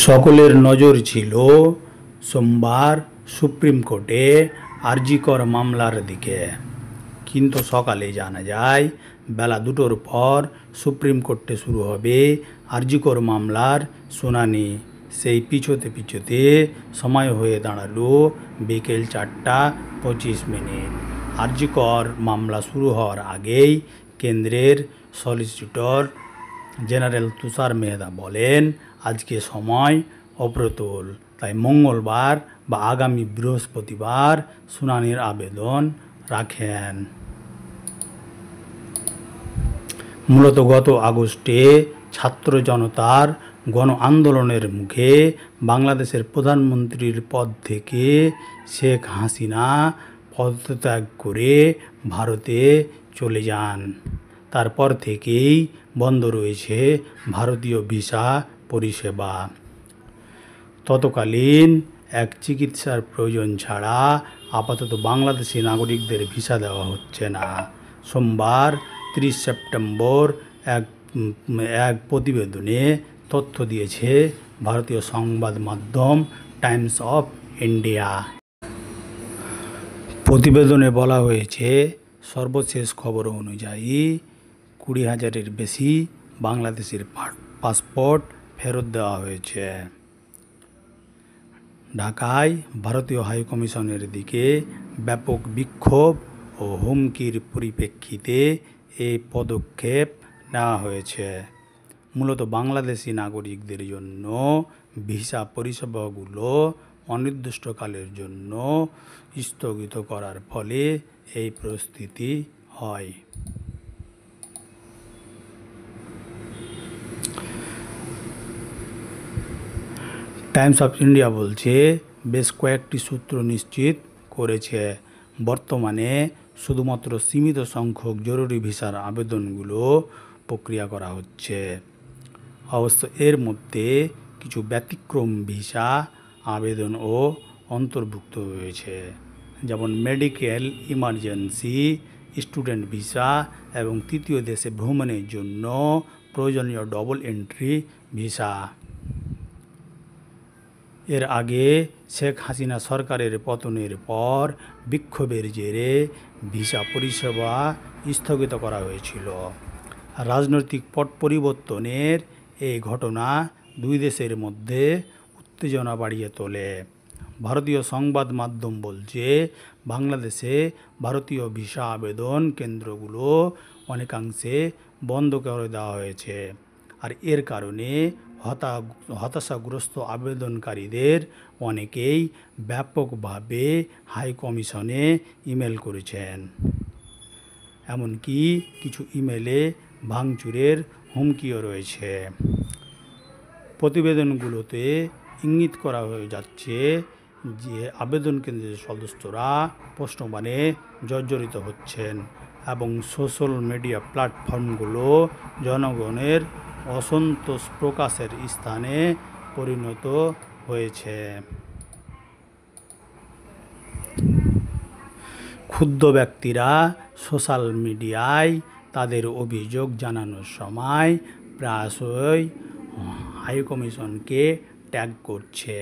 সকলের নজর ছিল সোমবার সুপ্রিম কোর্টে আরজিকর মামলার দিকে। কিন্তু সকালে জানা যায় বেলা 2টোর পর সুপ্রিম কোর্টে শুরু হবে আরজিকর মামলার শুনানি। সেই পিছোতে সময় হয়ে দাঁড়ালো বিকেল 4:25। আরজিকর মামলা শুরু হওয়ার আগেই কেন্দ্রের সলিসিটর জেনারেল তুষার মেহতা বলেন, আজকে সময় অপ্রতুল, তাই মঙ্গলবার বা আগামী বৃহস্পতিবার শুনানির আবেদন রাখেন। মূলত গত আগস্টে ছাত্র জনতার গণ আন্দোলনের মুখে বাংলাদেশের প্রধানমন্ত্রীর পদ থেকে শেখ হাসিনা পদত্যাগ করে ভারতে চলে যান। তারপর থেকেই বন্ধ রয়েছে ভারতীয় ভিসা পরিষেবা। তৎকালীন এক চিকিৎসার প্রয়োজন ছাড়া আপাতত বাংলাদেশি নাগরিকদের ভিসা দেওয়া হচ্ছে না। সোমবার 30 সেপ্টেম্বর এক প্রতিবেদনে তথ্য দিয়েছে ভারতীয় সংবাদ মাধ্যম টাইমস অফ ইন্ডিয়া। প্রতিবেদনে বলা হয়েছে, সর্বশেষ খবর অনুযায়ী 20,000-এর বেশি বাংলাদেশের পাসপোর্ট ফেরত দেওয়া হয়েছে। ঢাকায় ভারতীয় হাইকমিশনের দিকে ব্যাপক বিক্ষোভ ও হুমকির পরিপ্রেক্ষিতে এই পদক্ষেপ নেওয়া হয়েছে। মূলত বাংলাদেশি নাগরিকদের জন্য ভিসা পরিষেবাগুলো অনির্দিষ্টকালের জন্য স্থগিত করার ফলে এই পরিস্থিতি হয়। টাইমস অফ ইন্ডিয়া বলছে, বেশ কয়েকটি সূত্র নিশ্চিত করেছে বর্তমানে শুধুমাত্র সীমিত সংখ্যক জরুরি ভিসার আবেদনগুলো প্রক্রিয়া করা হচ্ছে। অবশ্য এর মধ্যে কিছু ব্যতিক্রম ভিসা আবেদনও অন্তর্ভুক্ত হয়েছে, যেমন মেডিকেল ইমার্জেন্সি, স্টুডেন্ট ভিসা এবং তৃতীয় দেশে ভ্রমণের জন্য প্রয়োজনীয় ডবল এন্ট্রি ভিসা। এর আগে শেখ হাসিনা সরকারের পতনের পর বিক্ষোভের জেরে ভিসা পরিষেবা স্থগিত করা হয়েছিল। রাজনৈতিক পট পরিবর্তনের এই ঘটনা দুই দেশের মধ্যে উত্তেজনা বাড়িয়ে তোলে। ভারতীয় সংবাদ মাধ্যম বলছে, বাংলাদেশে ভারতীয় ভিসা আবেদন কেন্দ্রগুলো অনেকাংশে বন্ধ করে দেওয়া হয়েছে। আর এর কারণে হতাশাগ্রস্ত আবেদনকারীদের অনেকেই ব্যাপকভাবে হাইকমিশনে ইমেল করেছেন। এমনকি কিছু ইমেলে ভাঙচুরের হুমকিও রয়েছে। প্রতিবেদনগুলোতে ইঙ্গিত করা হয়ে যাচ্ছে যে আবেদন কেন্দ্রের সদস্যরা প্রশ্নবাণে জর্জরিত হচ্ছেন এবং সোশ্যাল মিডিয়া প্ল্যাটফর্মগুলো জনগণের অসন্তোষ প্রকাশের স্থানে পরিণত হয়েছে। ক্ষুব্ধ ব্যক্তিরা সোশ্যাল মিডিয়ায় তাদের অভিযোগ জানানোর সময় প্রায়শই হাইকমিশনকে ট্যাগ করছে।